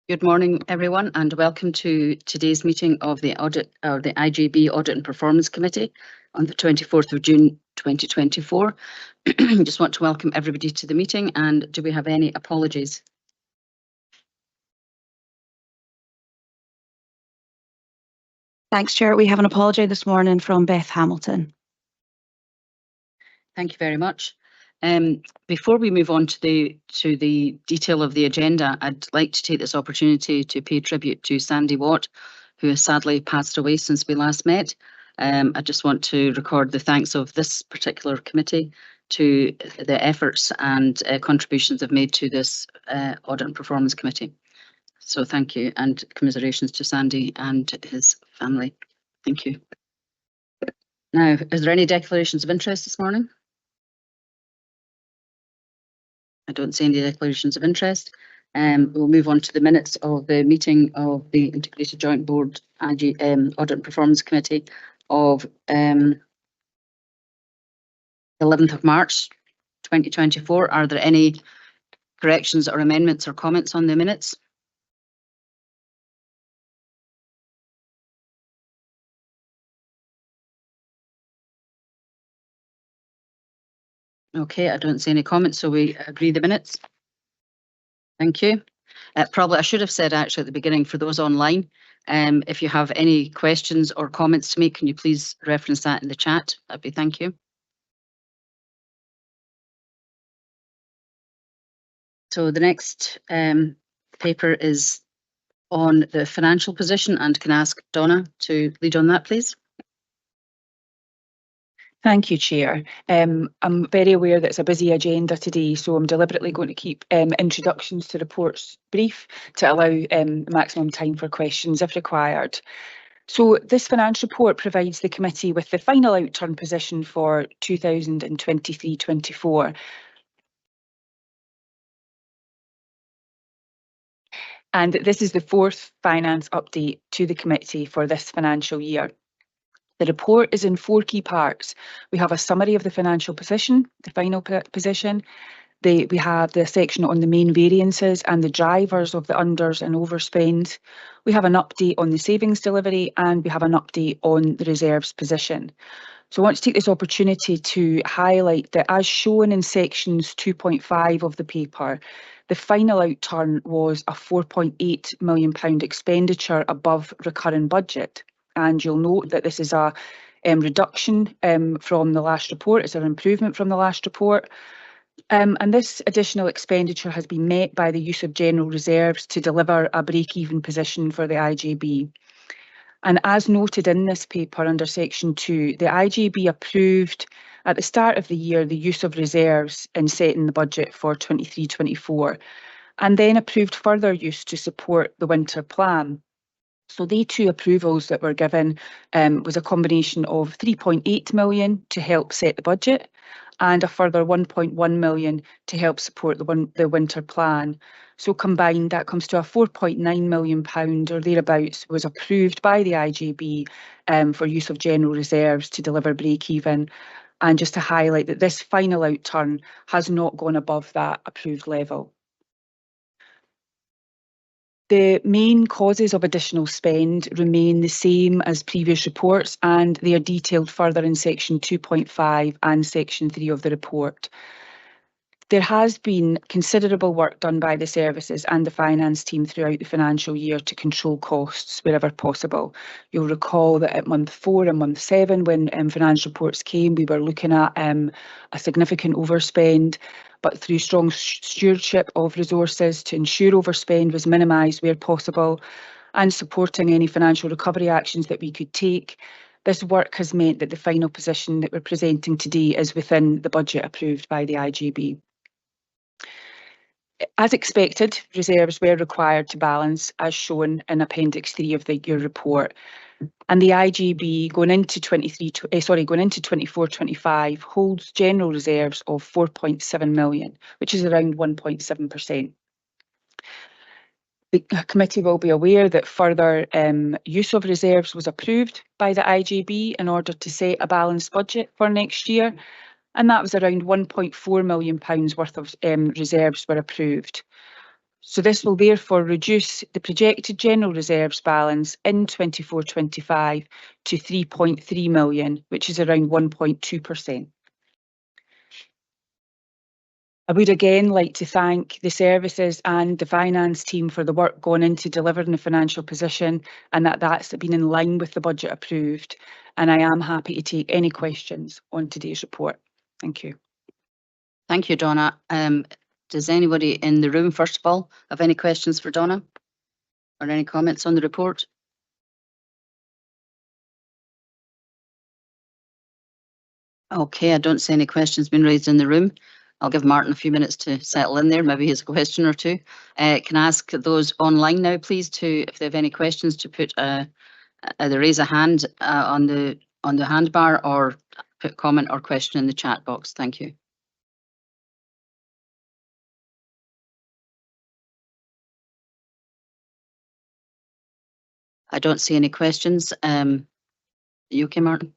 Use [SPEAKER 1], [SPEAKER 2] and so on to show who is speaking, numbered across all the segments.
[SPEAKER 1] Good morning, everyone, and welcome to today's meeting of the IJB Audit and Performance Committee on the 24th of June 2024. Just want to welcome everybody to the meeting, and do we have any apologies?
[SPEAKER 2] Thanks, Chair. We have an apology this morning from Beth Hamilton.
[SPEAKER 1] Thank you very much. Before we move on to the detail of the agenda, I'd like to take this opportunity to pay tribute to Sandy Watt, who has sadly passed away since we last met. I just want to record the thanks of this particular committee to the efforts and contributions they've made to this Audit and Performance Committee. So thank you, and commiserations to Sandy and his family. Thank you. Now, is there any declarations of interest this morning? I don't see any declarations of interest. We'll move on to the minutes of the meeting of the Integrated Joint Board Audit and Performance Committee of 11th of March 2024. Are there any corrections or amendments or comments on the minutes? Okay, I don't see any comments, so we agree the minutes. Thank you. Probably I should have said actually at the beginning for those online, if you have any questions or comments to make, can you please reference that in the chat? That'd be thank you. So the next paper is on the financial position, and can I ask Donna to lead on that, please?
[SPEAKER 3] Thank you, Chair. I'm very aware that it's a busy agenda today, so I'm deliberately going to keep introductions to reports brief to allow maximum time for questions if required. So this financial report provides the committee with the final outturn position for 2023-24. And this is the fourth finance update to the committee for this financial year. The report is in four key parts. We have a summary of the financial position, the final position. We have the section on the main variances and the drivers of the unders and overspend. We have an update on the savings delivery, and we have an update on the reserves position. So I want to take this opportunity to highlight that, as shown in sections 2.5 of the paper, the final outturn was a £4.8 million expenditure above recurring budget. And you'll note that this is a reduction from the last report. It's an improvement from the last report. And this additional expenditure has been met by the use of general reserves to deliver a break-even position for the IJB. And as noted in this paper under section 2, the IJB approved at the start of the year the use of reserves in setting the budget for 23-24, and then approved further use to support the winter plan. So the two approvals that were given was a combination of 3.8 million to help set the budget and a further 1.1 million to help support the winter plan. So combined, that comes to a £4.9 million or thereabouts was approved by the IJB for use of general reserves to deliver break-even. And just to highlight that this final outturn has not gone above that approved level. The main causes of additional spend remain the same as previous reports, and they are detailed further in section 2.5 and section 3 of the report. There has been considerable work done by the services and the finance team throughout the financial year to control costs wherever possible. You'll recall that at month 4 and month 7, when financial reports came, we were looking at a significant overspend, but through strong stewardship of resources to ensure overspend was minimised where possible, and supporting any financial recovery actions that we could take. This work has meant that the final position that we're presenting today is within the budget approved by the IJB. As expected, reserves were required to balance, as shown in Appendix 3 of the year report. And the IJB going into 24-25 holds general reserves of 4.7 million, which is around 1.7%. The committee will be aware that further use of reserves was approved by the IJB in order to set a balanced budget for next year. And that was around £1.4 million worth of reserves were approved. So this will therefore reduce the projected general reserves balance in 24-25 to 3.3 million, which is around 1.2%. I would again like to thank the services and the finance team for the work going into delivering the financial position, and that's been in line with the budget approved. And I am happy to take any questions on today's report. Thank you.
[SPEAKER 1] Thank you, Donna. Does anybody in the room, first of all, have any questions for Donna or any comments on the report? Okay, I don't see any questions being raised in the room. I'll give Martin a few minutes to settle in there. Maybe he has a question or two. Can I ask those online now, please, if they have any questions, to put either raise a hand on the hand bar or put comment or question in the chat box. Thank you. I don't see any questions. You okay, Martin?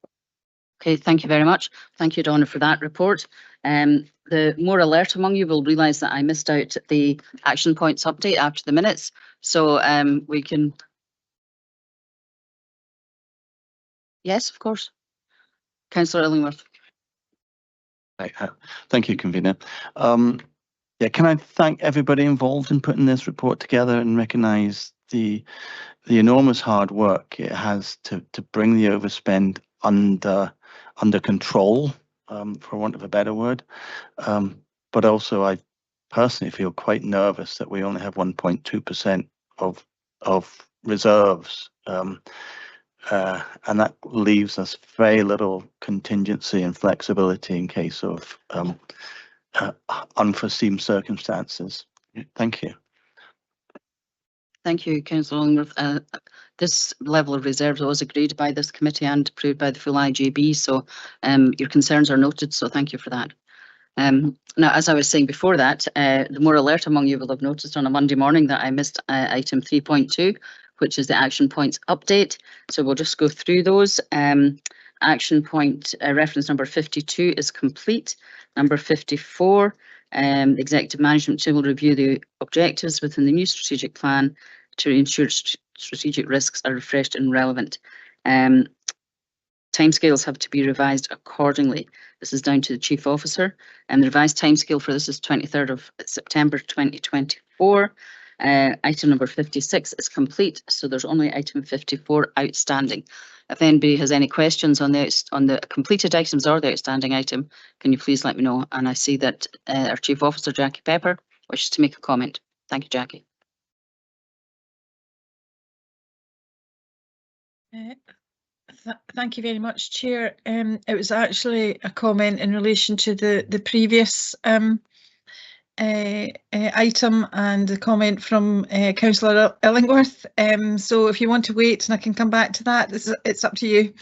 [SPEAKER 1] Okay, thank you very much. Thank you, Donna, for that report. The more alert among you will realise that I missed out the action points update after the minutes. So we can... Yes, of course. Councillor Illingworth.
[SPEAKER 4] Thank you, Convener. Yeah, can I thank everybody involved in putting this report together and recognise the enormous hard work it has to bring the overspend under control, for want of a better word. But also, I personally feel quite nervous that we only have 1.2% of reserves, and that leaves us very little contingency and flexibility in case of unforeseen circumstances. Thank you.
[SPEAKER 1] Thank you, Councillor Illingworth. This level of reserves was agreed by this committee and approved by the full IJB, so your concerns are noted, so thank you for that. Now, as I was saying before that, the more alert among you will have noticed on a Monday morning that I missed item 3.2, which is the action points update. So we'll just go through those. Action point reference number 52 is complete. Number 54, the executive management team will review the objectives within the new strategic plan to ensure strategic risks are refreshed and relevant. Timescales have to be revised accordingly. This is down to the Chief Officer, and the revised timescale for this is 23rd of September 2024. Item number 56 is complete, so there's only item 54 outstanding. If anybody has any questions on the completed items or the outstanding item, can you please let me know? And I see that our Chief Officer, Jackie Pepper, wishes to make a comment. Thank you, Jackie.
[SPEAKER 5] Thank you very much, Chair. It was actually a comment in relation to the previous item and a comment from Councillor Illingworth. So if you want to wait and I can come back to that, it's up to you.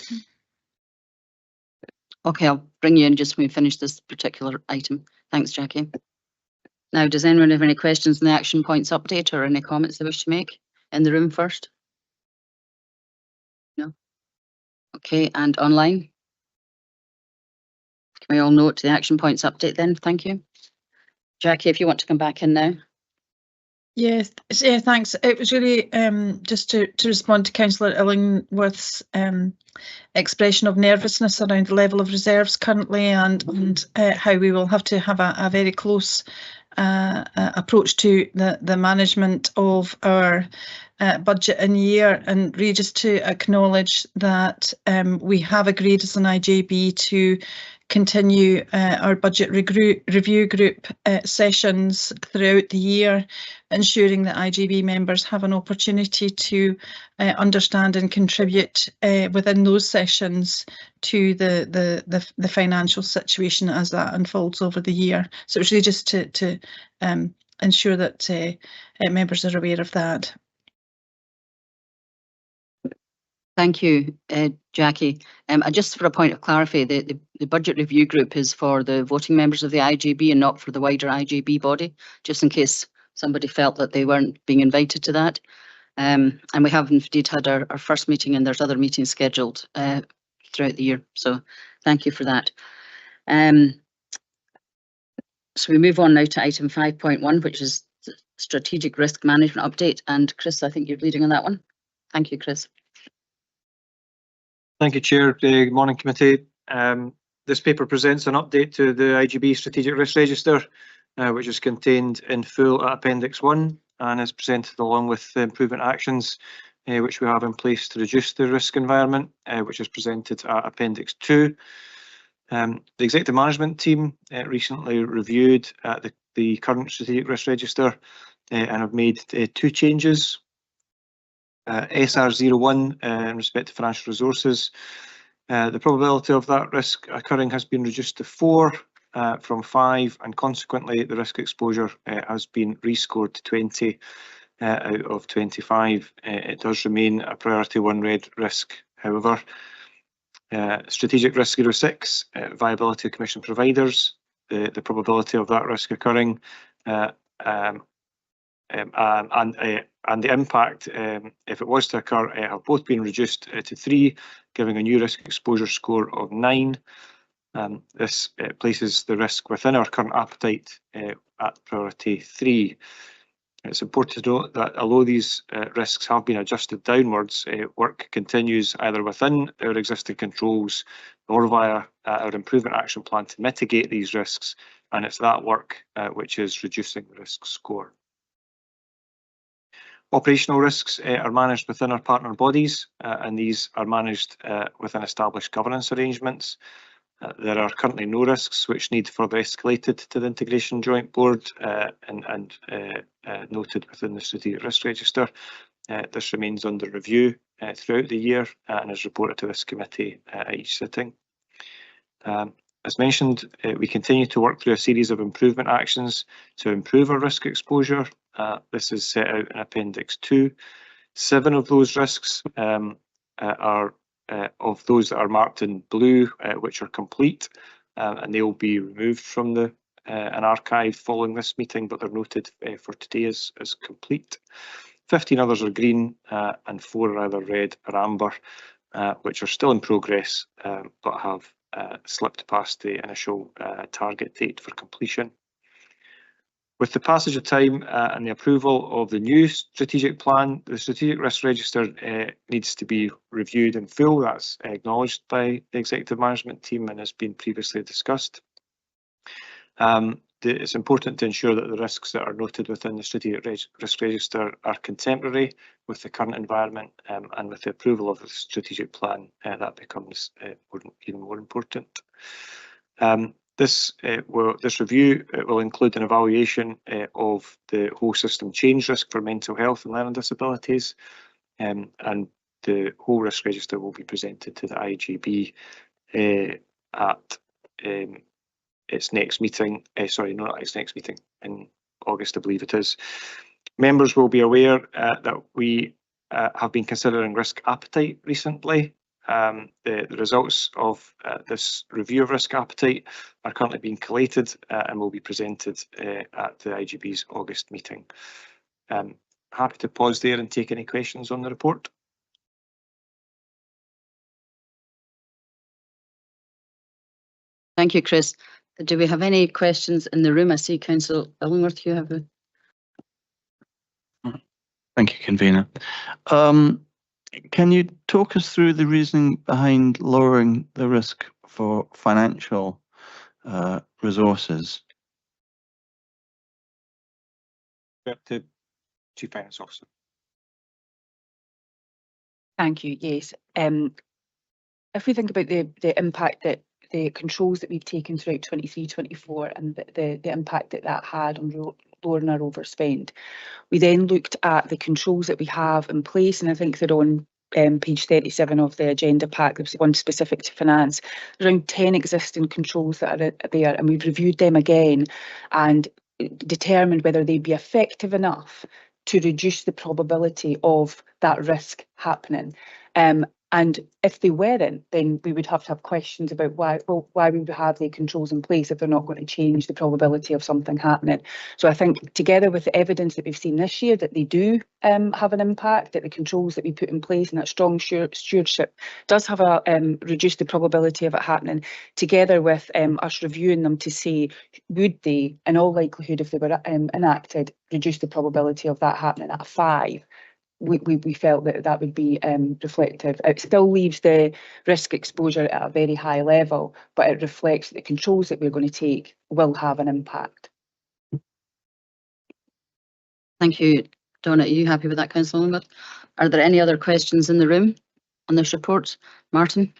[SPEAKER 1] Okay, I'll bring you in just when we finish this particular item. Thanks, Jackie. Now, does anyone have any questions on the action points update or any comments they wish to make in the room first? No? Okay, and online? Can we all note the action points update then? Thank you. Jackie, if you want to come back in now.
[SPEAKER 5] Yes, yeah, thanks. It was really just to respond to Councillor Illingworth's expression of nervousness around the level of reserves currently and how we will have to have a very close approach to the management of our budget in year, and really just to acknowledge that we have agreed as an IJB to continue our budget review group sessions throughout the year, ensuring that IJB members have an opportunity to understand and contribute within those sessions to the financial situation as that unfolds over the year. So it's really just to ensure that members are aware of that.
[SPEAKER 1] Thank you, Jackie. Just for a point of clarity, the budget review group is for the voting members of the IJB and not for the wider IJB body, just in case somebody felt that they weren't being invited to that. And we have indeed had our first meeting, and there's other meetings scheduled throughout the year. So thank you for that. So we move on now to item 5.1, which is strategic risk management update. And Chris, I think you're leading on that one. Thank you, Chris.
[SPEAKER 6] Thank you, Chair. Good morning, committee. This paper presents an update to the IJB Strategic Risk Register, which is contained in full at Appendix 1 and is presented along with the improvement actions which we have in place to reduce the risk environment, which is presented at Appendix 2. The Executive Management Team recently reviewed the current Strategic Risk Register and have made 2 changes. SR01 in respect to financial resources. The probability of that risk occurring has been reduced to 4 from 5, and consequently the risk exposure has been rescored to 20 out of 25. It does remain a priority 1 red risk, however. Strategic risk 06, viability of commission providers. The probability of that risk occurring and the impact, if it was to occur, have both been reduced to 3, giving a new risk exposure score of 9. This places the risk within our current appetite at priority 3. It's important to note that although these risks have been adjusted downwards, work continues either within our existing controls or via our improvement action plan to mitigate these risks, and it's that work which is reducing the risk score. Operational risks are managed within our partner bodies, and these are managed within established governance arrangements. There are currently no risks which need further escalated to the Integration Joint Board and noted within the Strategic Risk Register. This remains under review throughout the year and is reported to this committee at each sitting. As mentioned, we continue to work through a series of improvement actions to improve our risk exposure. This is set out in Appendix 2. 7 of those risks are of those that are marked in blue, which are complete, and they will be removed from an archive following this meeting, but they're noted for today as complete. 15 others are green, and 4 are either red or amber, which are still in progress, but have slipped past the initial target date for completion. With the passage of time and the approval of the new strategic plan, the Strategic Risk Register needs to be reviewed in full. That's acknowledged by the Executive Management Team and has been previously discussed. It's important to ensure that the risks that are noted within the Strategic Risk Register are contemporary with the current environment, and with the approval of the strategic plan, that becomes even more important. This review will include an evaluation of the whole system change risk for mental health and learning disabilities, and the whole risk register will be presented to the IJB at its next meeting. Sorry, not its next meeting, in August, I believe it is. Members will be aware that we have been considering risk appetite recently. The results of this review of risk appetite are currently being collated and will be presented at the IJB's August meeting. Happy to pause there and take any questions on the report.
[SPEAKER 1] Thank you, Chris. Do we have any questions in the room? I see Councillor Illingworth, you have a...
[SPEAKER 4] Thank you, Convener. Can you talk us through the reasoning behind lowering the risk for financial resources?
[SPEAKER 6] To Chief Finance Officer.
[SPEAKER 3] Thank you. Yes. If we think about the impact that the controls that we've taken throughout 23-24 and the impact that had on lowering our overspend, we then looked at the controls that we have in place, and I think they're on page 37 of the agenda pack. There's one specific to finance. Around 10 existing controls that are there, and we've reviewed them again and determined whether they'd be effective enough to reduce the probability of that risk happening. And if they weren't, then we would have to have questions about why we would have the controls in place if they're not going to change the probability of something happening. So I think together with the evidence that we've seen this year that they do have an impact, that the controls that we put in place and that strong stewardship does have a reduce the probability of it happening, together with us reviewing them to say, would they, in all likelihood, if they were enacted, reduce the probability of that happening at 5? We felt that would be reflective. It still leaves the risk exposure at a very high level, but it reflects that the controls that we're going to take will have an impact.
[SPEAKER 1] Thank you, Donna. Are you happy with that, Councillor Lingworth? Are there any other questions in the room on this report? Martin?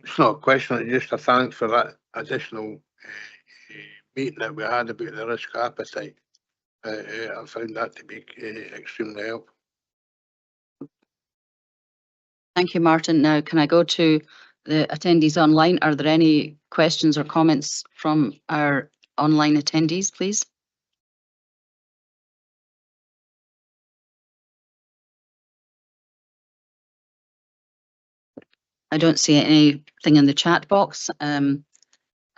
[SPEAKER 7] It's not a question, it's just a thanks for that additional meeting that we had about the risk appetite. I found that to be extremely helpful.
[SPEAKER 1] Thank you, Martin. Now, can I go to the attendees online? Are there any questions or comments from our online attendees, please? I don't see anything in the chat box.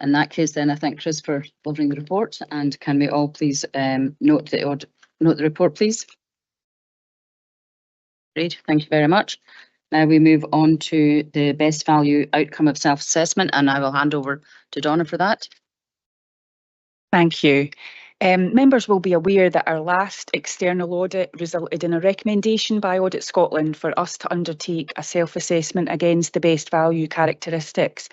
[SPEAKER 1] In that case, then I thank Chris for delivering the report. And can we all please note the report, please? Great, thank you very much. Now we move on to the best value outcome of self-assessment, and I will hand over to Donna for that.
[SPEAKER 3] Thank you. Members will be aware that our last external audit resulted in a recommendation by Audit Scotland for us to undertake a self-assessment against the best value characteristics.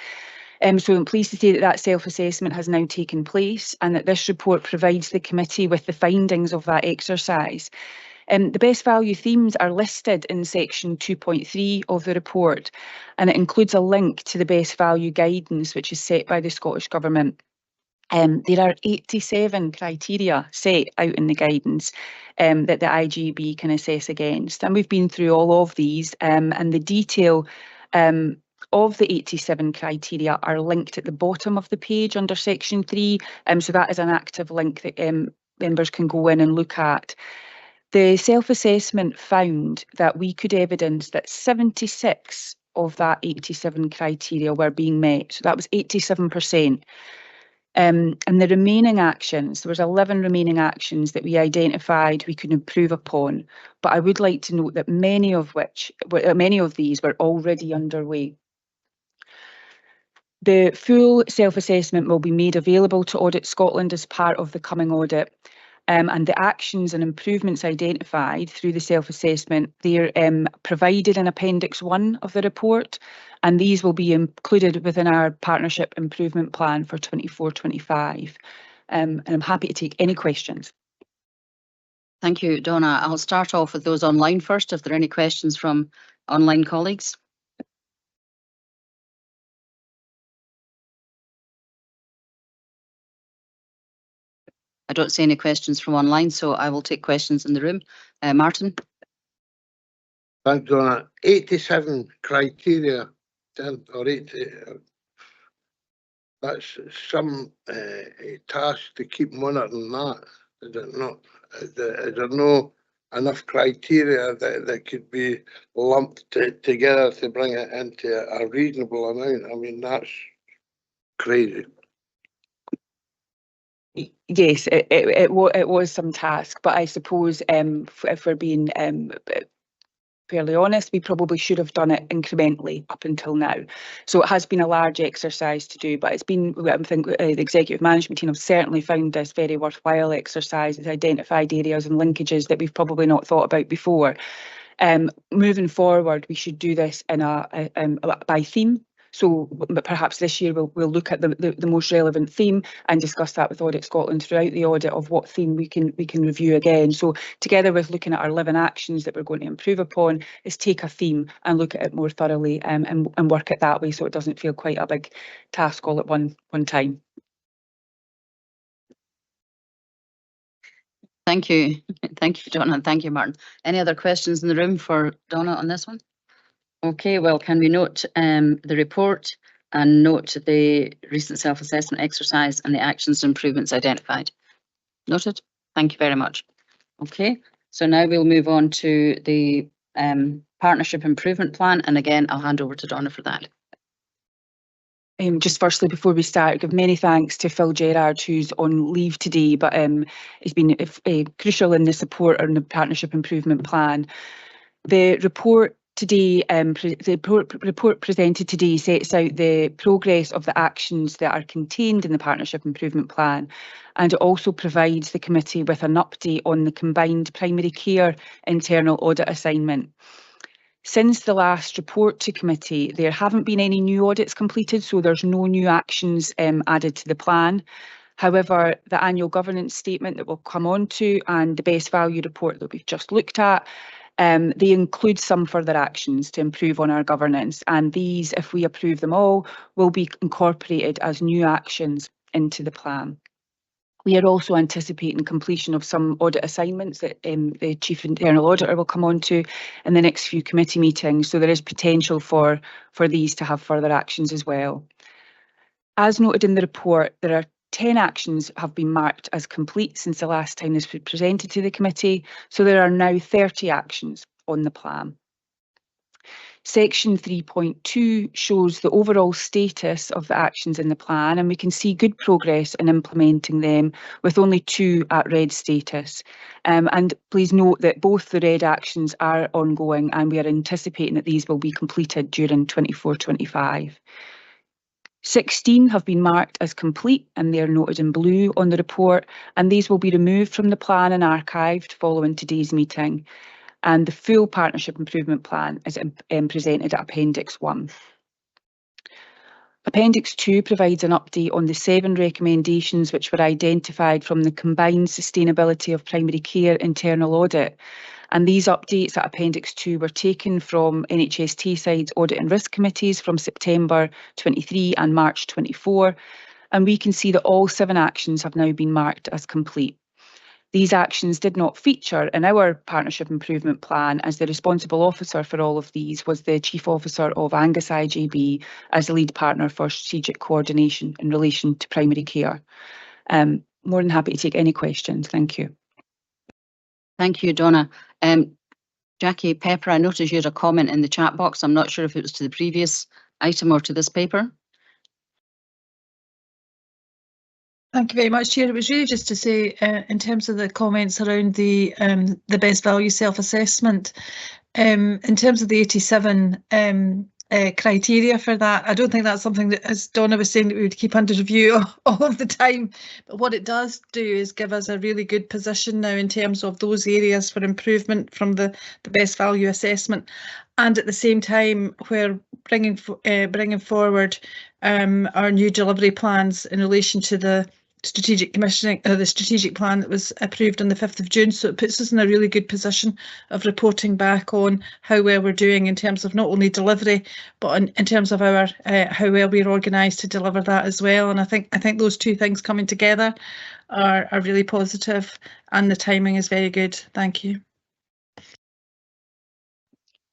[SPEAKER 3] So I'm pleased to say that that self-assessment has now taken place and that this report provides the committee with the findings of that exercise. The best value themes are listed in section 2.3 of the report, and it includes a link to the best value guidance which is set by the Scottish Government. There are 87 criteria set out in the guidance that the IJB can assess against, and we've been through all of these, and the detail of the 87 criteria are linked at the bottom of the page under section 3, so that is an active link that members can go in and look at. The self-assessment found that we could evidence that 76 of that 87 criteria were being met, so that was 87%. And the remaining actions, there was 11 remaining actions that we identified we could improve upon, but I would like to note that many of these were already underway. The full self-assessment will be made available to Audit Scotland as part of the coming audit, and the actions and improvements identified through the self-assessment, they're provided in Appendix 1 of the report, and these will be included within our Partnership Improvement Plan for 24-25. And I'm happy to take any questions.
[SPEAKER 1] Thank you, Donna. I'll start off with those online first, if there are any questions from online colleagues. I don't see any questions from online, so I will take questions in the room. Martin?
[SPEAKER 7] Thanks, Donna. 87 criteria, 10 or 80. That's some task to keep monitoring that. Is it not? Is there no enough criteria that could be lumped together to bring it into a reasonable amount? I mean, that's crazy.
[SPEAKER 3] Yes, it was some task, but I suppose if we're being fairly honest, we probably should have done it incrementally up until now. So it has been a large exercise to do, but it's been, I think the executive management team have certainly found this very worthwhile exercise. It's identified areas and linkages that we've probably not thought about before. Moving forward, we should do this in by theme. So perhaps this year we'll look at the most relevant theme and discuss that with Audit Scotland throughout the audit of what theme we can review again. So together with looking at our 11 actions that we're going to improve upon, is take a theme and look at it more thoroughly and work it that way, so it doesn't feel quite a big task all at one time.
[SPEAKER 1] Thank you. Thank you, Donna, and thank you, Martin. Any other questions in the room for Donna on this one? Okay, well, can we note the report and note the recent self-assessment exercise and the actions and improvements identified? Noted. Thank you very much. Okay, so now we'll move on to the Partnership Improvement Plan. And again, I'll hand over to Donna for that.
[SPEAKER 3] Just firstly, before we start, give many thanks to Phil Gerard, who's on leave today, but he's been crucial in the support on the Partnership Improvement Plan. The report today, the report presented today sets out the progress of the actions that are contained in the Partnership Improvement Plan, and it also provides the committee with an update on the combined primary care internal audit assignment. Since the last report to committee, there haven't been any new audits completed, so there's no new actions added to the plan. However, the annual governance statement that we'll come on to and the best value report that we've just looked at, they include some further actions to improve on our governance, and these, if we approve them all, will be incorporated as new actions into the plan. We are also anticipating completion of some audit assignments that the Chief Internal Auditor will come on to in the next few committee meetings, so there is potential for these to have further actions as well. As noted in the report, there are 10 actions have been marked as complete since the last time this was presented to the committee, so there are now 30 actions on the plan. Section 3.2 shows the overall status of the actions in the plan, and we can see good progress in implementing them with only 2 at red status. And please note that both the red actions are ongoing, and we are anticipating that these will be completed during 24-25. 16 have been marked as complete, and they are noted in blue on the report, and these will be removed from the plan and archived following today's meeting. And the full Partnership Improvement Plan is presented at Appendix 1. Appendix 2 provides an update on the 7 recommendations which were identified from the combined sustainability of primary care internal audit. And these updates at Appendix 2 were taken from NHS Tayside's Audit and Risk Committees from September 23 and March 24. And we can see that all 7 actions have now been marked as complete. These actions did not feature in our Partnership Improvement Plan, as the responsible officer for all of these was the Chief Officer of Angus IJB as the lead partner for strategic coordination in relation to primary care. More than happy to take any questions. Thank you.
[SPEAKER 1] Thank you, Donna. Jackie Pepper, I noticed you had a comment in the chat box. I'm not sure if it was to the previous item or to this paper.
[SPEAKER 5] Thank you very much, Chair. It was really just to say, in terms of the comments around the best value self-assessment, in terms of the 87 criteria for that, I don't think that's something that, as Donna was saying, that we would keep under review all of the time. But what it does do is give us a really good position now in terms of those areas for improvement from the best value assessment. And at the same time, we're bringing forward our new delivery plans in relation to the strategic commissioning, the strategic plan that was approved on the 5th of June. So it puts us in a really good position of reporting back on how well we're doing in terms of not only delivery, but in terms of our how well we're organised to deliver that as well. And I think those 2 things coming together are really positive, and the timing is very good. Thank you.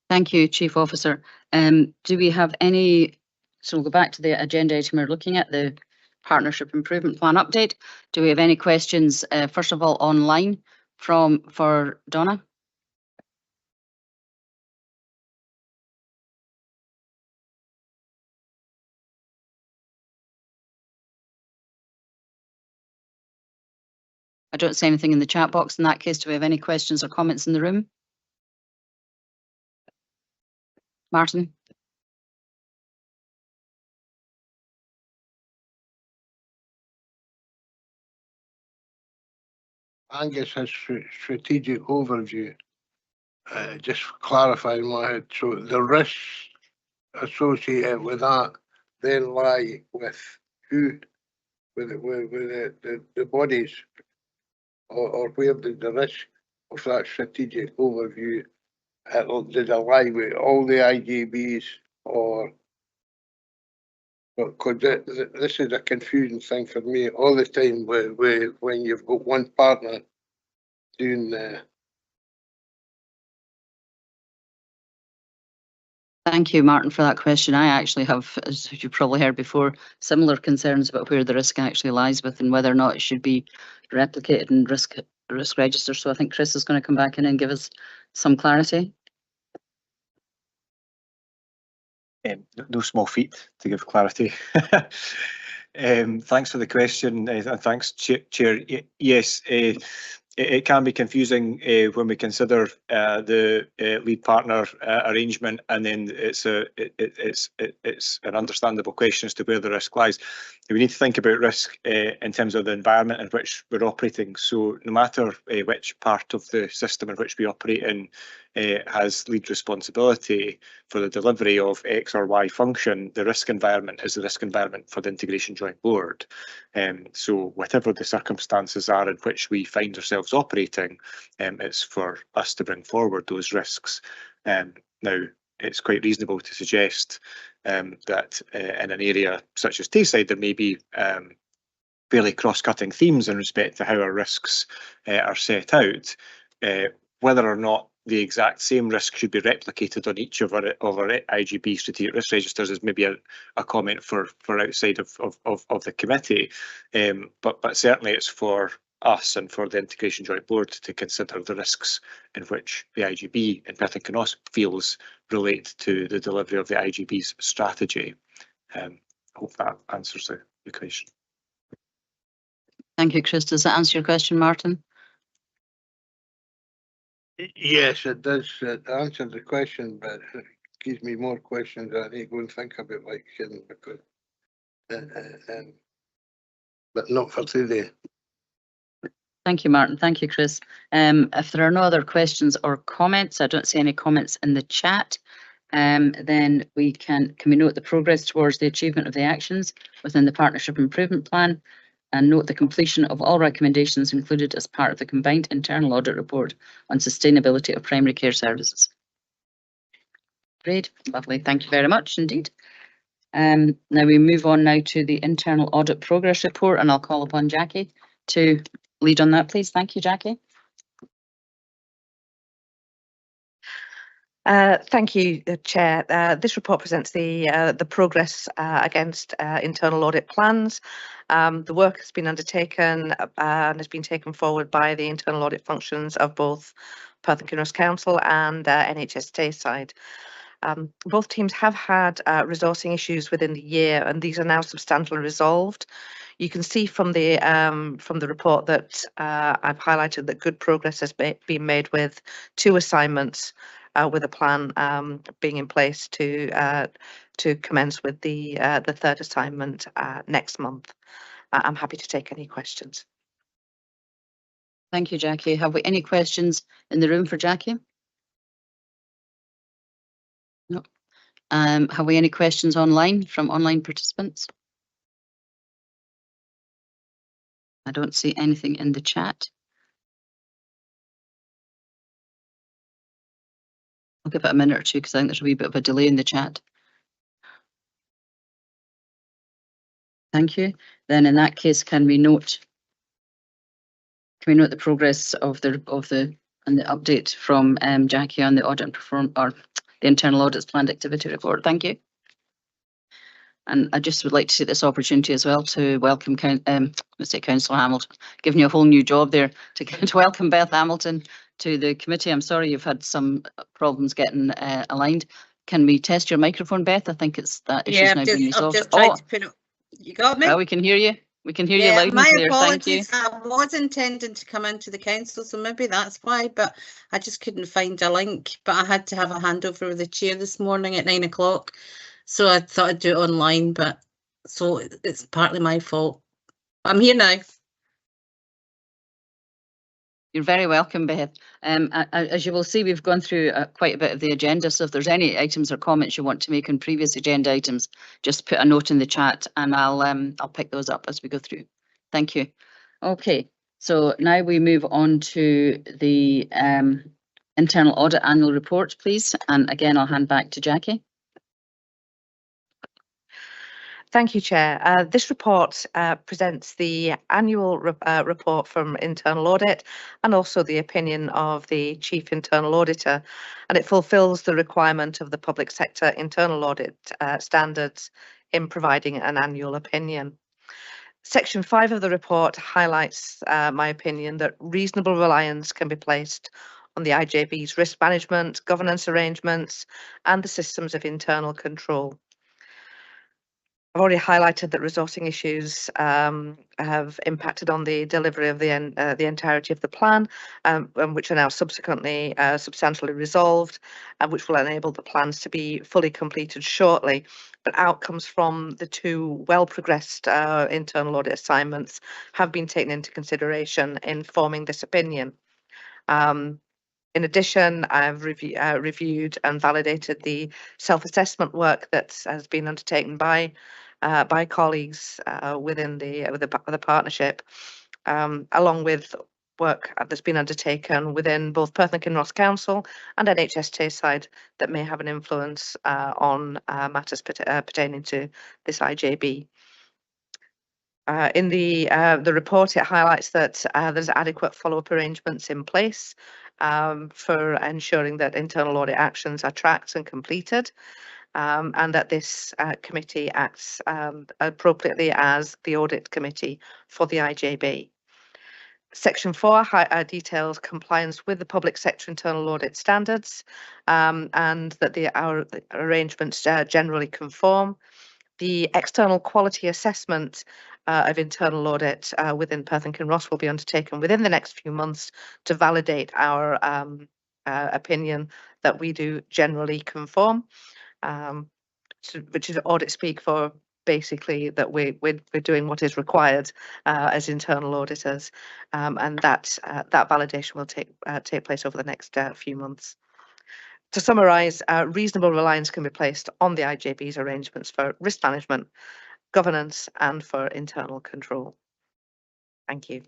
[SPEAKER 1] Thank you, Chief Officer. Do we have any, so we'll go back to the agenda item we're looking at, the Partnership Improvement Plan update. Do we have any questions, first of all, online for Donna? I don't see anything in the chat box. In that case, do we have any questions or comments in the room? Martin?
[SPEAKER 7] Angus has strategic overview. Just clarifying what I had. So the risks associated with that then lie with who, with the bodies, or where did the risk of that strategic overview did it lie with all the IJBs, or? Because this is a confusing thing for me all the time when you've got one partner doing
[SPEAKER 1] Thank you, Martin, for that question. I actually have, as you've probably heard before, similar concerns about where the risk actually lies with and whether or not it should be replicated in risk register. So I think Chris is going to come back in and give us some clarity.
[SPEAKER 6] No small feat, to give clarity. Thanks for the question, and thanks, Chair. Yes, it can be confusing when we consider the lead partner arrangement, and then it's an understandable question as to where the risk lies. We need to think about risk in terms of the environment in which we're operating. So no matter which part of the system in which we operate in has lead responsibility for the delivery of X or Y function, the risk environment is the risk environment for the Integration Joint Board. So whatever the circumstances are in which we find ourselves operating, it's for us to bring forward those risks. Now, it's quite reasonable to suggest that in an area such as Tayside, there may be fairly cross-cutting themes in respect to how our risks are set out. Whether or not the exact same risk should be replicated on each of our IJB strategic risk registers is maybe a comment for outside of the committee, but certainly it's for us and for the Integration Joint Board to consider the risks in which the IJB in Perth and Kinross feels relate to the delivery of the IJB's strategy. I hope that answers the question.
[SPEAKER 1] Thank you, Chris. Does that answer your question, Martin?
[SPEAKER 7] Yes, it does. It answers the question, but it gives me more questions I need to go and think about, like, because, but not for today.
[SPEAKER 1] Thank you, Martin. Thank you, Chris. If there are no other questions or comments, I don't see any comments in the chat, then can we note the progress towards the achievement of the actions within the Partnership Improvement Plan, and note the completion of all recommendations included as part of the combined internal audit report on sustainability of primary care services. Great, lovely. Thank you very much indeed. Now we move on now to the internal audit progress report, and I'll call upon Jackie to lead on that, please. Thank you, Jackie.
[SPEAKER 8] Thank you, Chair. This report presents the progress against internal audit plans. The work has been undertaken and has been taken forward by the internal audit functions of both Perth and Kinross Council and NHS Tayside. Both teams have had resourcing issues within the year, and these are now substantially resolved. You can see from the report that I've highlighted that good progress has been made with 2 assignments, with a plan being in place to commence with the 3rd assignment next month. I'm happy to take any questions.
[SPEAKER 1] Thank you, Jackie. Have we any questions in the room for Jackie? No. Have we any questions online from online participants? I don't see anything in the chat. I'll give it a minute or two because I think there's a wee bit of a delay in the chat. Thank you. Then in that case, can we note the progress of the update from Jackie on the audit and the internal audits planned activity report? Thank you. And I just would like to take this opportunity as well to welcome Councillor Hamilton, giving you a whole new job there, to welcome Beth Hamilton to the committee. I'm sorry you've had some problems getting aligned. Can we test your microphone, Beth? I think it's that issue's now been resolved.
[SPEAKER 9] I've just tried to put it. You got me?
[SPEAKER 1] Well, we can hear you. We can hear you loud and clear. Thank you.
[SPEAKER 9] My apologies. I was intending to come into the council, so maybe that's why, but I just couldn't find a link. But I had to have a handover with the chair this morning at 9 o'clock. So I thought I'd do it online, but so it's partly my fault. I'm here now.
[SPEAKER 1] You're very welcome, Beth. As you will see, we've gone through quite a bit of the agenda. So if there's any items or comments you want to make on previous agenda items, just put a note in the chat and I'll pick those up as we go through. Thank you. Okay, so now we move on to the internal audit annual report, please. And again, I'll hand back to Jackie.
[SPEAKER 8] Thank you, Chair. This report presents the annual report from internal audit and also the opinion of the Chief Internal Auditor, and it fulfills the requirement of the public sector internal audit standards in providing an annual opinion. Section 5 of the report highlights my opinion that reasonable reliance can be placed on the IJB's risk management, governance arrangements, and the systems of internal control. I've already highlighted that resourcing issues have impacted on the delivery of the entirety of the plan, and which are now subsequently substantially resolved, and which will enable the plans to be fully completed shortly. But outcomes from the two well-progressed internal audit assignments have been taken into consideration in forming this opinion. In addition, I've reviewed and validated the self-assessment work that has been undertaken by colleagues within the partnership, along with work that's been undertaken within both Perth and Kinross Council and NHS Tayside that may have an influence on matters pertaining to this IJB. In the report, it highlights that there's adequate follow-up arrangements in place for ensuring that internal audit actions are tracked and completed, and that this committee acts appropriately as the audit committee for the IJB. Section 4 details compliance with the public sector internal audit standards, and that our arrangements generally conform. The external quality assessment of internal audit within Perth and Kinross will be undertaken within the next few months to validate our opinion that we do generally conform, which is audit speak for basically that we're doing what is required as internal auditors, and that validation will take place over the next few months. To summarise, reasonable reliance can be placed on the IJB's arrangements for risk management, governance, and for internal control. Thank you.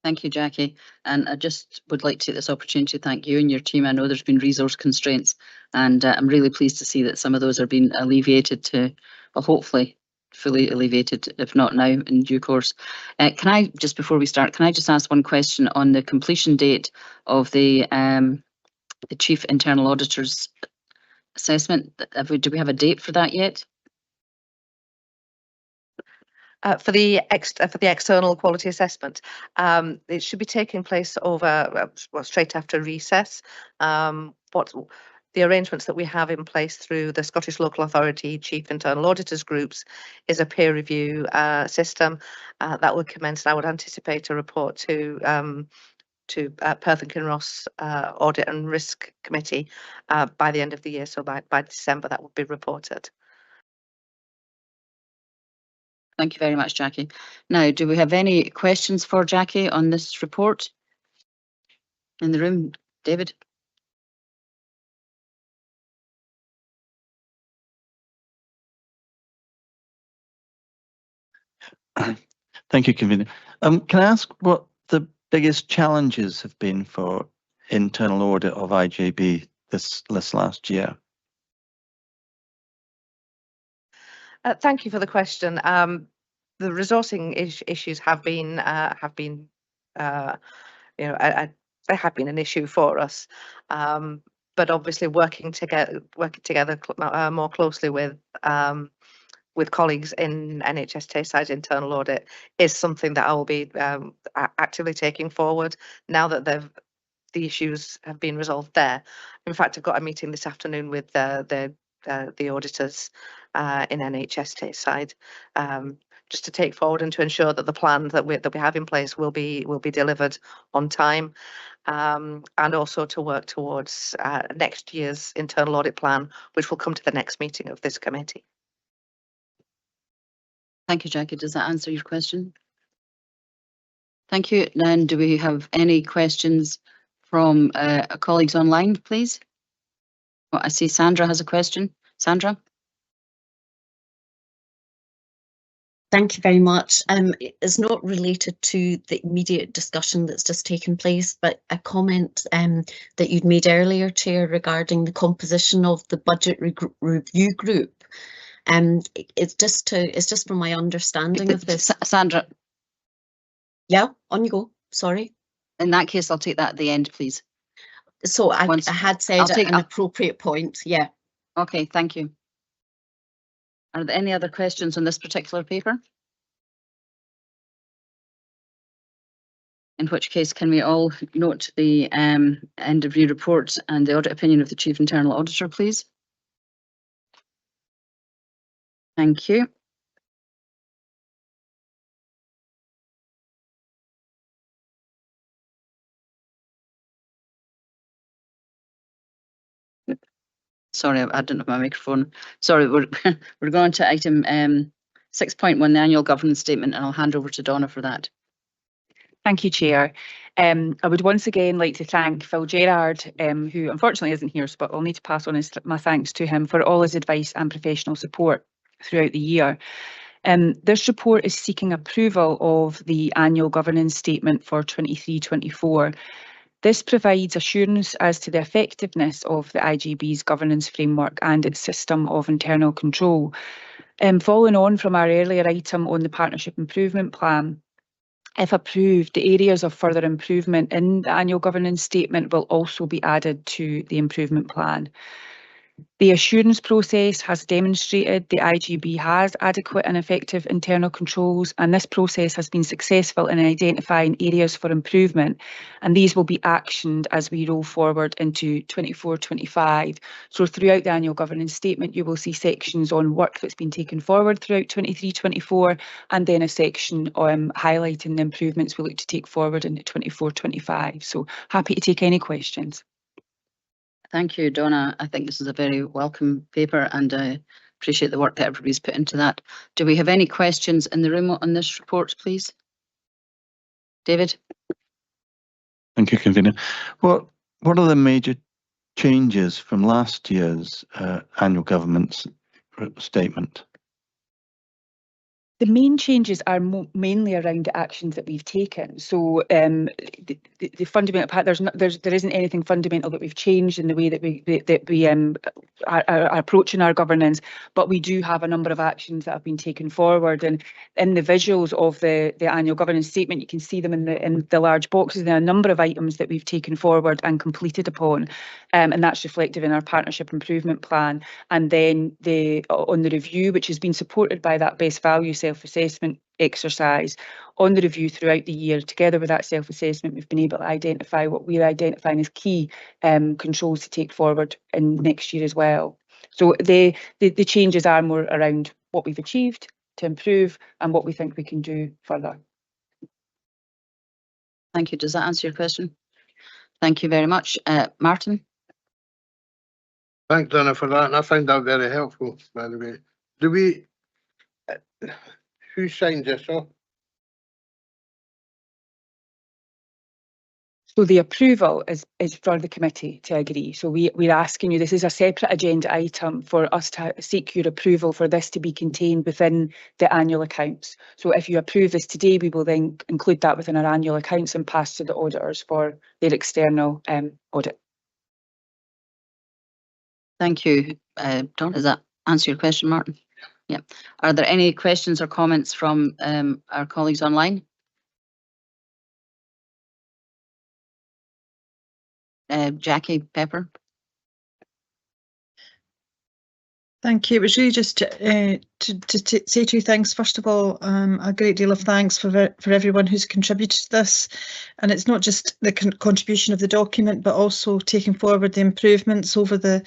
[SPEAKER 1] Thank you, Jackie. And I just would like to take this opportunity to thank you and your team. I know there's been resource constraints, and I'm really pleased to see that some of those are being alleviated to, well, hopefully fully alleviated, if not now, in due course. Can I, just before we start, can I just ask one question on the completion date of the Chief Internal Auditor's assessment? Do we have a date for that yet?
[SPEAKER 8] For the external quality assessment, it should be taking place over straight after recess. What the arrangements that we have in place through the Scottish Local Authority Chief Internal Auditors Groups is a peer review system that will commence. And I would anticipate a report to Perth and Kinross Audit and Risk Committee by the end of the year. So by December, that would be reported.
[SPEAKER 1] Thank you very much, Jackie. Now, do we have any questions for Jackie on this report? In the room, David?
[SPEAKER 4] Thank you, Convener. Can I ask what the biggest challenges have been for internal audit of IJB this last year?
[SPEAKER 8] Thank you for the question. The resourcing issues have been, they have been an issue for us. But obviously, working together more closely with colleagues in NHS Tayside internal audit is something that I will be actively taking forward now that the issues have been resolved there. In fact, I've got a meeting this afternoon with the auditors in NHS Tayside, just to take forward and to ensure that the plan that we have in place will be delivered on time, and also to work towards next year's internal audit plan, which will come to the next meeting of this committee.
[SPEAKER 1] Thank you, Jackie. Does that answer your question? Thank you. Then do we have any questions from colleagues online, please? Well, I see Sandra has a question. Sandra?
[SPEAKER 10] Thank you very much. It's not related to the immediate discussion that's just taken place, but a comment that you'd made earlier, Chair, regarding the composition of the budget review group. It's just from my understanding of this.
[SPEAKER 1] Sandra?
[SPEAKER 10] Yeah, on you go. Sorry.
[SPEAKER 1] In that case, I'll take that at the end, please.
[SPEAKER 10] So I had said at an appropriate point. Yeah.
[SPEAKER 1] Okay, thank you. Are there any other questions on this particular paper? In which case, can we all note the end of review report and the audit opinion of the Chief Internal Auditor, please? Thank you. Sorry, I didn't have my microphone. Sorry, we're going to item 6.1, the annual governance statement, and I'll hand over to Donna for that.
[SPEAKER 3] Thank you, Chair. I would once again like to thank Phil Gerard, who unfortunately isn't here, but I'll need to pass on my thanks to him for all his advice and professional support throughout the year. This report is seeking approval of the annual governance statement for 23-24. This provides assurance as to the effectiveness of the IJB's governance framework and its system of internal control. Following on from our earlier item on the Partnership Improvement Plan, if approved, the areas of further improvement in the annual governance statement will also be added to the improvement plan. The assurance process has demonstrated the IJB has adequate and effective internal controls, and this process has been successful in identifying areas for improvement, and these will be actioned as we roll forward into 24-25. So throughout the annual governance statement, you will see sections on work that's been taken forward throughout 23-24, and then a section highlighting the improvements we look to take forward into 24-25. So happy to take any questions.
[SPEAKER 1] Thank you, Donna. I think this is a very welcome paper, and I appreciate the work that everybody's put into that. Do we have any questions in the room on this report, please? David?
[SPEAKER 4] Thank you, Convener. What are the major changes from last year's annual governance statement?
[SPEAKER 3] The main changes are mainly around the actions that we've taken. So the fundamental part, there isn't anything fundamental that we've changed in the way that we are approaching our governance, but we do have a number of actions that have been taken forward. And in the visuals of the annual governance statement, you can see them in the large boxes. There are a number of items that we've taken forward and completed upon, and that's reflected in our Partnership Improvement Plan. And then on the review, which has been supported by that best value self-assessment exercise, on the review throughout the year, together with that self-assessment, we've been able to identify what we're identifying as key controls to take forward in next year as well. So the changes are more around what we've achieved to improve and what we think we can do further.
[SPEAKER 1] Thank you. Does that answer your question? Thank you very much. Martin?
[SPEAKER 7] Thanks, Donna, for that, and I find that very helpful, by the way. Who signs this off?
[SPEAKER 3] So the approval is for the committee to agree. So we're asking you, this is a separate agenda item for us to seek your approval for this to be contained within the annual accounts. So if you approve this today, we will then include that within our annual accounts and pass to the auditors for their external audit.
[SPEAKER 1] Thank you. Don, does that answer your question, Martin? Yeah. Are there any questions or comments from our colleagues online? Jackie Pepper.
[SPEAKER 5] Thank you. It was really just to say two things. First of all, a great deal of thanks for everyone who's contributed to this, and it's not just the contribution of the document, but also taking forward the improvements over the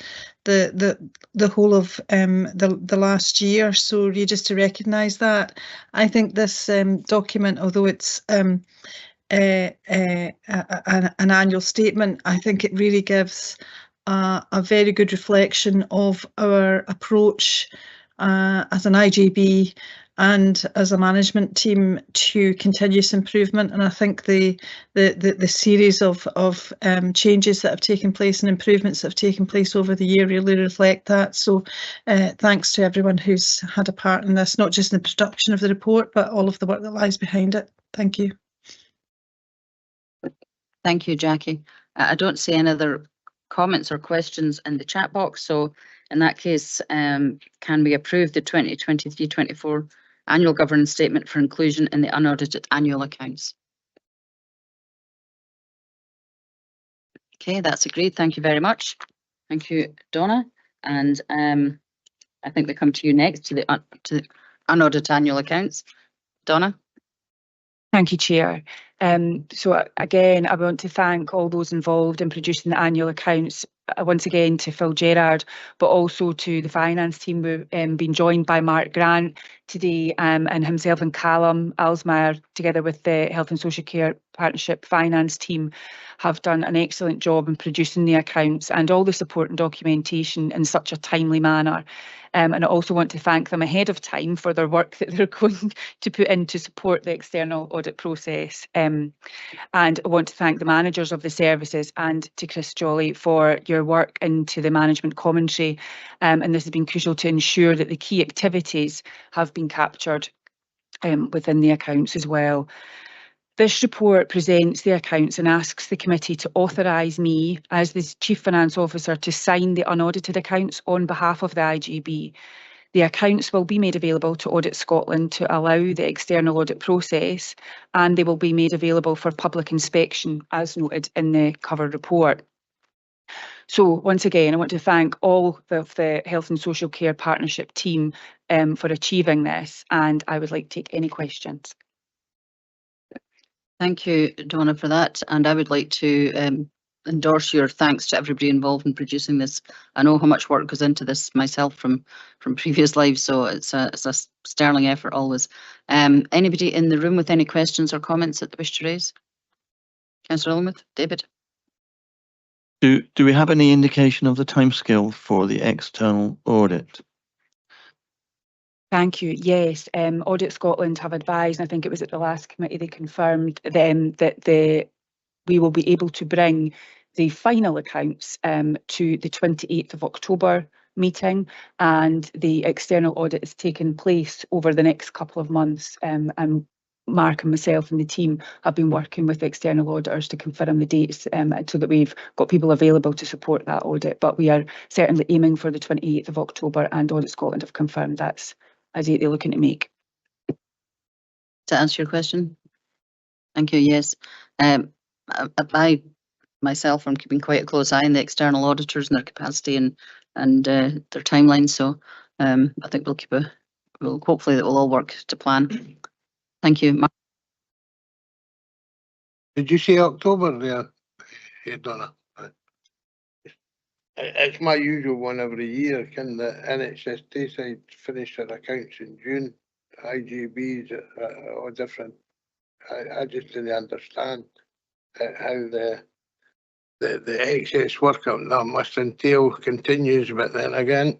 [SPEAKER 5] whole of the last year. So really just to recognise that, I think this document, although it's an annual statement, I think it really gives a very good reflection of our approach as an IJB and as a management team to continuous improvement. And I think the series of changes that have taken place and improvements that have taken place over the year really reflect that. So thanks to everyone who's had a part in this, not just in the production of the report, but all of the work that lies behind it. Thank you.
[SPEAKER 1] Thank you, Jackie. I don't see any other comments or questions in the chat box. So in that case, can we approve the 2023-24 annual governance statement for inclusion in the unaudited annual accounts? Okay, that's agreed. Thank you very much. Thank you, Donna. And I think we come to you next to the unaudited annual accounts. Donna?
[SPEAKER 3] Thank you, Chair. So again, I want to thank all those involved in producing the annual accounts, once again to Phil Gerard, but also to the finance team. We've been joined by Mark Grant today, and himself and Callum Alsmeyer, together with the Health and Social Care Partnership finance team, have done an excellent job in producing the accounts and all the support and documentation in such a timely manner. And I also want to thank them ahead of time for their work that they're going to put in to support the external audit process. And I want to thank the managers of the services and to Chris Jolly for your work into the management commentary. And this has been crucial to ensure that the key activities have been captured within the accounts as well. This report presents the accounts and asks the committee to authorise me as the Chief Finance Officer to sign the unaudited accounts on behalf of the IJB. The accounts will be made available to Audit Scotland to allow the external audit process, and they will be made available for public inspection as noted in the cover report. So once again, I want to thank all of the Health and Social Care Partnership team for achieving this, and I would like to take any questions.
[SPEAKER 1] Thank you, Donna, for that. And I would like to endorse your thanks to everybody involved in producing this. I know how much work goes into this myself from previous lives, so it's a sterling effort always. Anybody in the room with any questions or comments that they wish to raise? Councillor Illingworth, David.
[SPEAKER 4] Do we have any indication of the timescale for the external audit?
[SPEAKER 3] Thank you. Yes, Audit Scotland have advised, and I think it was at the last committee they confirmed then that we will be able to bring the final accounts to the 28th of October meeting, and the external audit is taking place over the next couple of months. And Mark and myself and the team have been working with the external auditors to confirm the dates so that we've got people available to support that audit. But we are certainly aiming for the 28th of October, and Audit Scotland have confirmed that's a date they're looking to make.
[SPEAKER 1] To answer your question? Thank you, yes. I myself am keeping quite a close eye on the external auditors and their capacity and their timelines. So I think hopefully that will all work to plan. Thank you, Mark.
[SPEAKER 7] Did you say October there, Donna? It's my usual one every year. Can the NHS Tayside finish their accounts in June? IJBs are different. I just didn't understand how the excess work that must entail continues, but then again,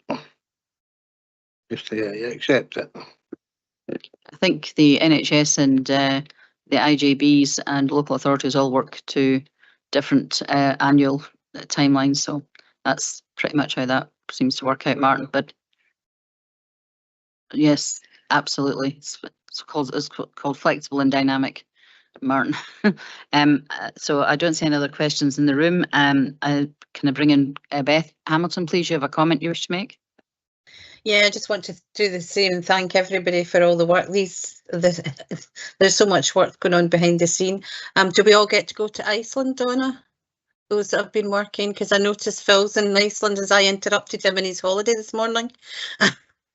[SPEAKER 7] just accept it.
[SPEAKER 1] I think the NHS and the IJBs and local authorities all work to different annual timelines, so that's pretty much how that seems to work out, Martin. But yes, absolutely, it's called flexible and dynamic, Martin. So I don't see any other questions in the room. Can I bring in Beth Hamilton, please? You have a comment you wish to make?
[SPEAKER 9] Yeah, I just want to do the same and thank everybody for all the work. There's so much work going on behind the scene. Do we all get to go to Iceland, Donna? Those that have been working, because I noticed Phil's in Iceland as I interrupted him in his holiday this morning.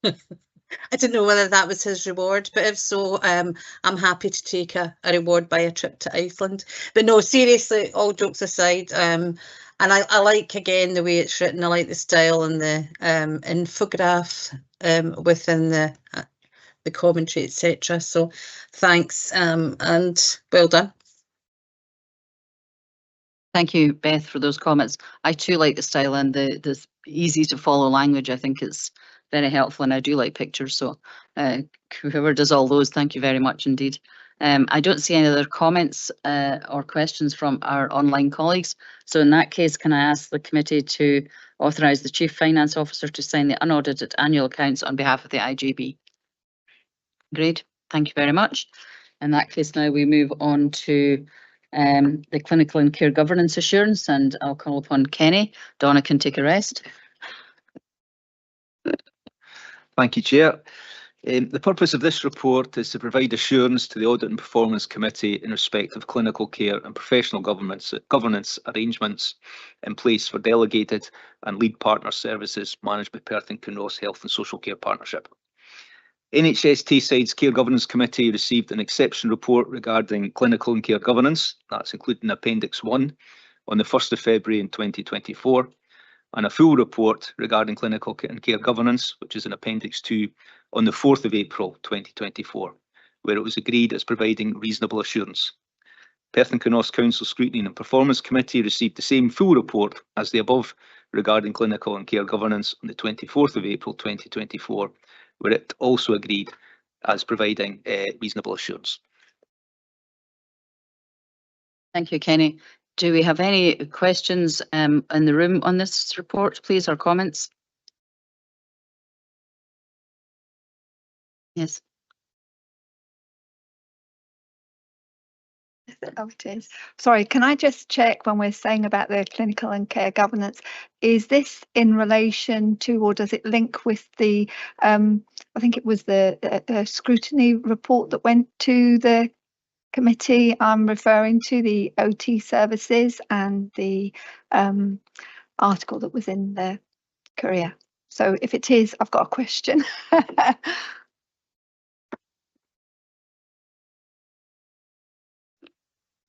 [SPEAKER 9] I don't know whether that was his reward, but if so, I'm happy to take a reward by a trip to Iceland. But no, seriously, all jokes aside, and I like, again, the way it's written. I like the style and the infograph within the commentary, etc. So thanks, and well done.
[SPEAKER 1] Thank you, Beth, for those comments. I too like the style and the easy to follow language. I think it's very helpful, and I do like pictures. So whoever does all those, thank you very much indeed. I don't see any other comments or questions from our online colleagues. So in that case, can I ask the committee to authorise the Chief Finance Officer to sign the unaudited annual accounts on behalf of the IJB? Great, thank you very much. In that case, now we move on to the clinical and care governance assurance, and I'll call upon Kenny. Donna can take a rest.
[SPEAKER 11] Thank you, Chair. The purpose of this report is to provide assurance to the Audit and Performance Committee in respect of clinical care and professional governance arrangements in place for delegated and lead partner services managed by Perth and Kinross Health and Social Care Partnership. NHS Tayside's Care Governance Committee received an exception report regarding clinical and care governance. That's included in Appendix 1 on the 1st of February in 2024, and a full report regarding clinical and care governance, which is in Appendix 2 on the 4th of April 2024, where it was agreed as providing reasonable assurance. Perth and Kinross Council Scrutiny and Performance Committee received the same full report as the above regarding clinical and care governance on the 24th of April 2024, where it also agreed as providing reasonable assurance.
[SPEAKER 1] Thank you, Kenny. Do we have any questions in the room on this report, please, or comments? Yes.
[SPEAKER 12] Oh, it is. Sorry, can I just check when we're saying about the clinical and care governance, is this in relation to, or does it link with the, I think it was the scrutiny report that went to the committee? I'm referring to the OT services and the article that was in the Courier. So if it is, I've got a question.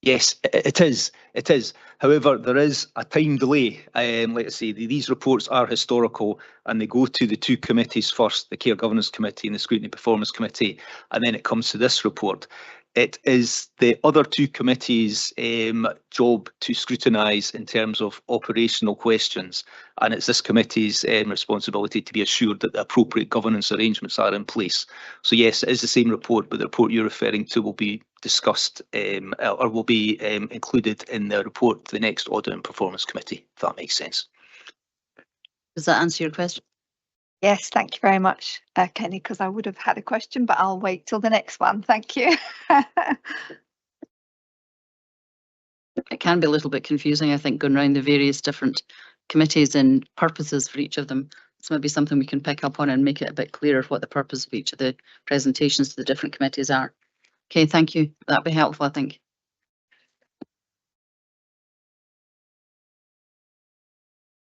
[SPEAKER 11] Yes, it is. It is. However, there is a time delay. Like I say, these reports are historical and they go to the two committees first, the Care Governance Committee and the Scrutiny Performance Committee, and then it comes to this report. It is the other two committees' job to scrutinise in terms of operational questions, and it's this committee's responsibility to be assured that the appropriate governance arrangements are in place. So yes, it is the same report, but the report you're referring to will be discussed or will be included in the report to the next Audit and Performance Committee, if that makes sense.
[SPEAKER 1] Does that answer your question?
[SPEAKER 12] Yes, thank you very much, Kenny, because I would have had a question, but I'll wait till the next one. Thank you.
[SPEAKER 1] It can be a little bit confusing, I think, going around the various different committees and purposes for each of them. It's maybe something we can pick up on and make it a bit clearer what the purpose of each of the presentations to the different committees are. Okay, thank you. That'd be helpful, I think.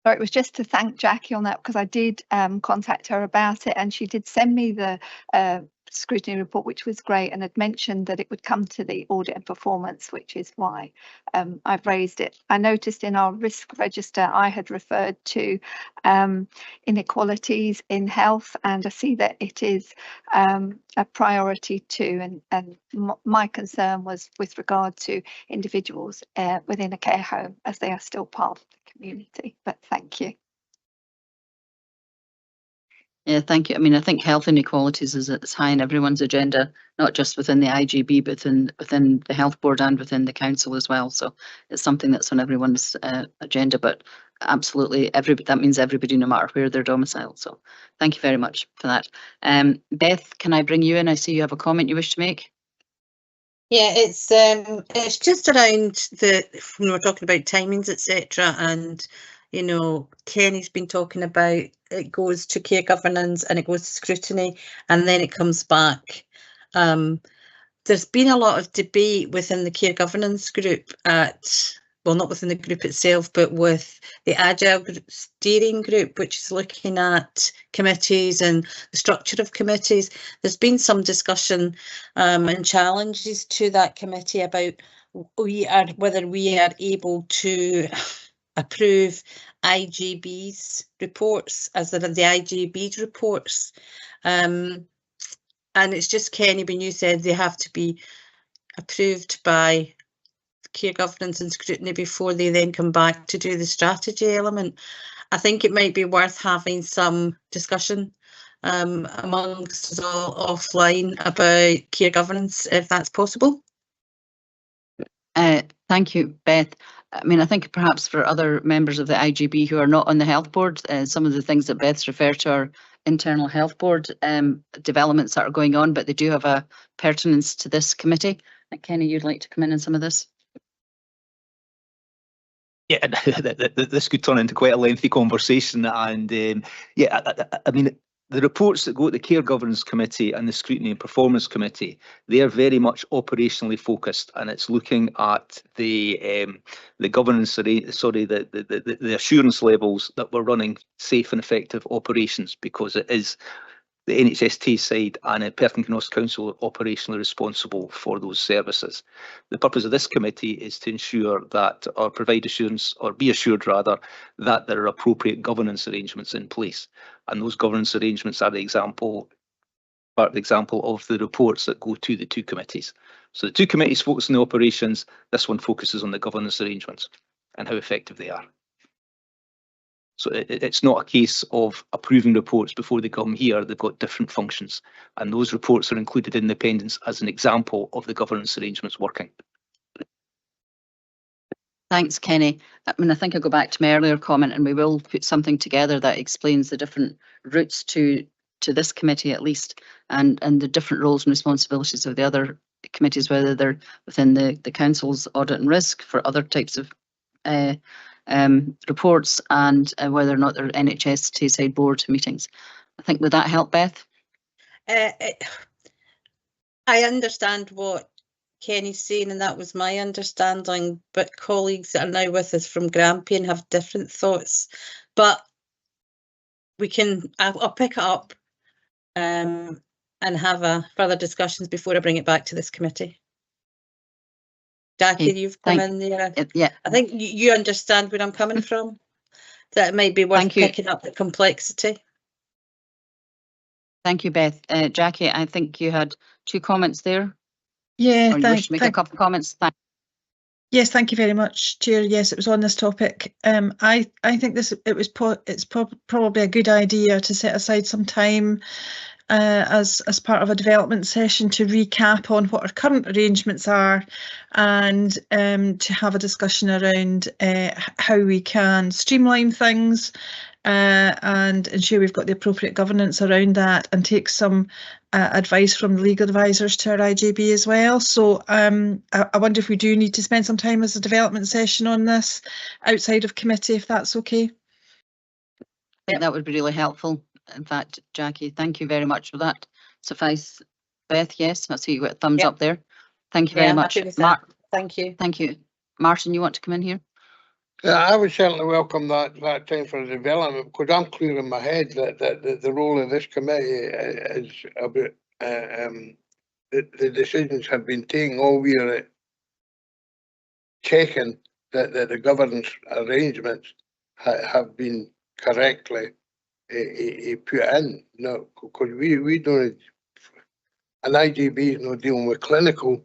[SPEAKER 12] So it was just to thank Jackie on that, because I did contact her about it, and she did send me the scrutiny report, which was great, and had mentioned that it would come to the audit and performance, which is why I've raised it. I noticed in our risk register I had referred to inequalities in health, and I see that it is a priority too, and my concern was with regard to individuals within a care home, as they are still part of the community. But thank you.
[SPEAKER 1] Yeah, thank you. I mean, I think health inequalities is high on everyone's agenda, not just within the IJB, but within the health board and within the council as well. So it's something that's on everyone's agenda, but absolutely that means everybody, no matter where they're domiciled. So thank you very much for that. Beth, can I bring you in? I see you have a comment you wish to make.
[SPEAKER 9] Yeah, it's just around when we're talking about timings, etc. And you know, Kenny's been talking about it goes to care governance and it goes to scrutiny, and then it comes back. There's been a lot of debate within the care governance group well, not within the group itself, but with the Agile steering group, which is looking at committees and the structure of committees. There's been some discussion and challenges to that committee about whether we are able to approve IJB's reports as the IJB's reports. And it's just, Kenny, when you said they have to be approved by care governance and scrutiny before they then come back to do the strategy element. I think it might be worth having some discussion amongst us all offline about care governance, if that's possible.
[SPEAKER 1] Thank you, Beth. I mean, I think perhaps for other members of the IJB who are not on the health board, some of the things that Beth's referred to are internal health board developments that are going on, but they do have a pertinence to this committee. Kenny, you'd like to come in on some of this?
[SPEAKER 11] Yeah, this could turn into quite a lengthy conversation, and yeah, I mean, the reports that go to the Care Governance Committee and the Scrutiny and Performance Committee, they are very much operationally focused, and it's looking at the governance, the assurance levels that we're running safe and effective operations, because it is the NHS side and Perth and Kinross Council are operationally responsible for those services. The purpose of this committee is to ensure that, or provide assurance, or be assured rather, that there are appropriate governance arrangements in place. And those governance arrangements are part of the example of the reports that go to the two committees. So the two committees focus on the operations, this one focuses on the governance arrangements and how effective they are. So it's not a case of approving reports before they come here, they've got different functions. And those reports are included in the appendix as an example of the governance arrangements working.
[SPEAKER 1] Thanks, Kenny. I mean, I think I'll go back to my earlier comment, and we will put something together that explains the different routes to this committee at least, and the different roles and responsibilities of the other committees, whether they're within the council's audit and risk for other types of reports, and whether or not they're NHS Tayside board meetings. I think, would that help, Beth?
[SPEAKER 9] I understand what Kenny's saying, and that was my understanding, but colleagues that are now with us from Grampian have different thoughts. But we can, I'll pick it up and have further discussions before I bring it back to this committee. Jackie, you've come in there.
[SPEAKER 1] Yeah.
[SPEAKER 9] I think you understand where I'm coming from. That it might be worth picking up the complexity.
[SPEAKER 1] Thank you, Beth. Jackie, I think you had 2 comments there.
[SPEAKER 5] Yeah,
[SPEAKER 1] or you wish to make a couple of comments.
[SPEAKER 5] Yes, thank you very much, Chair. Yes, it was on this topic. I think it's probably a good idea to set aside some time as part of a development session to recap on what our current arrangements are, and to have a discussion around how we can streamline things and ensure we've got the appropriate governance around that, and take some advice from the legal advisors to our IJB as well. So I wonder if we do need to spend some time as a development session on this outside of committee, if that's okay.
[SPEAKER 1] I think that would be really helpful. In fact, Jackie, thank you very much for that. Suffice. Beth, yes, I see you got a thumbs up there. Thank you very much.
[SPEAKER 9] Thank you.
[SPEAKER 1] Thank you. Martin, you want to come in here?
[SPEAKER 7] Yeah, I would certainly welcome that time for development, because I'm clear in my head that the role of this committee is about the decisions have been taken. All we are checking that the governance arrangements have been correctly put in. No, because we don't, an IJB is not dealing with clinical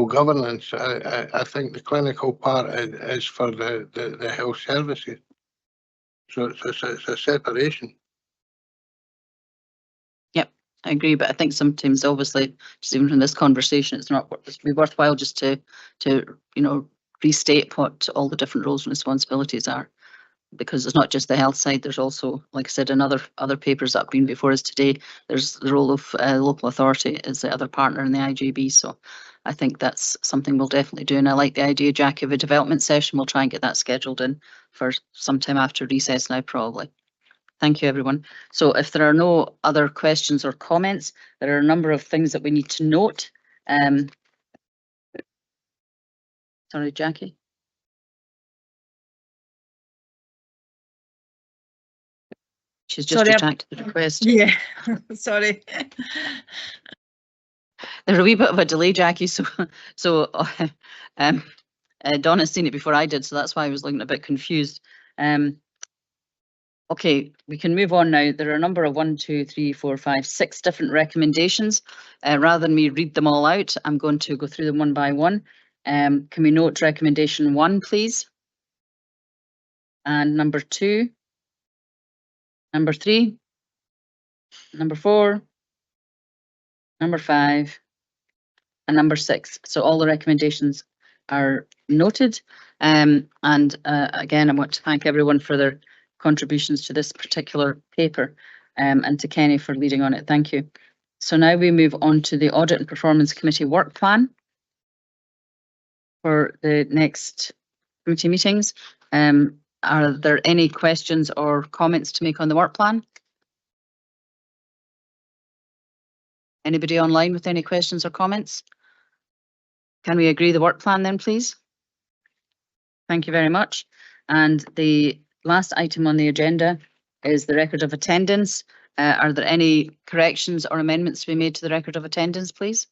[SPEAKER 7] governance. I think the clinical part is for the health services. So it's a separation.
[SPEAKER 1] Yep, I agree. But I think sometimes, obviously, just even from this conversation, it's be worthwhile just to restate what all the different roles and responsibilities are. Because it's not just the health side, there's also, like I said, in other papers that have been before us today, there's the role of local authority as the other partner in the IJB. So I think that's something we'll definitely do. And I like the idea, Jackie, of a development session. We'll try and get that scheduled in for sometime after recess now, probably. Thank you, everyone. So if there are no other questions or comments, there are a number of things that we need to note. Sorry, Jackie. She's just retracted the request.
[SPEAKER 5] Yeah, sorry.
[SPEAKER 1] There's a wee bit of a delay, Jackie. So Donna's seen it before I did, so that's why I was looking a bit confused. Okay, we can move on now. There are a number of 1, 2, 3, 4, 5, 6 different recommendations. Rather than me read them all out, I'm going to go through them one by one. Can we note recommendation 1, please? And number 2. Number 3, number 4, number 5, and number 6. So all the recommendations are noted. And again, I want to thank everyone for their contributions to this particular paper, and to Kenny for leading on it. Thank you. So now we move on to the Audit and Performance Committee work plan for the next committee meetings. Are there any questions or comments to make on the work plan? Anybody online with any questions or comments? Can we agree the work plan then, please? Thank you very much. And the last item on the agenda is the record of attendance. Are there any corrections or amendments to be made to the record of attendance, please?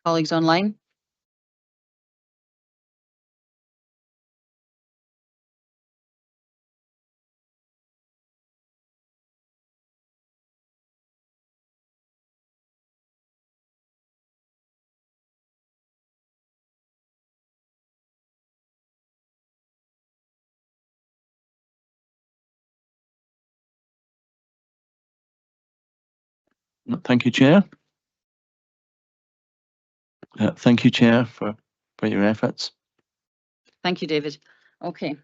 [SPEAKER 1] Colleagues online?
[SPEAKER 4] Thank you, Chair. Thank you, Chair, for your efforts.
[SPEAKER 1] Thank you, David. Okay.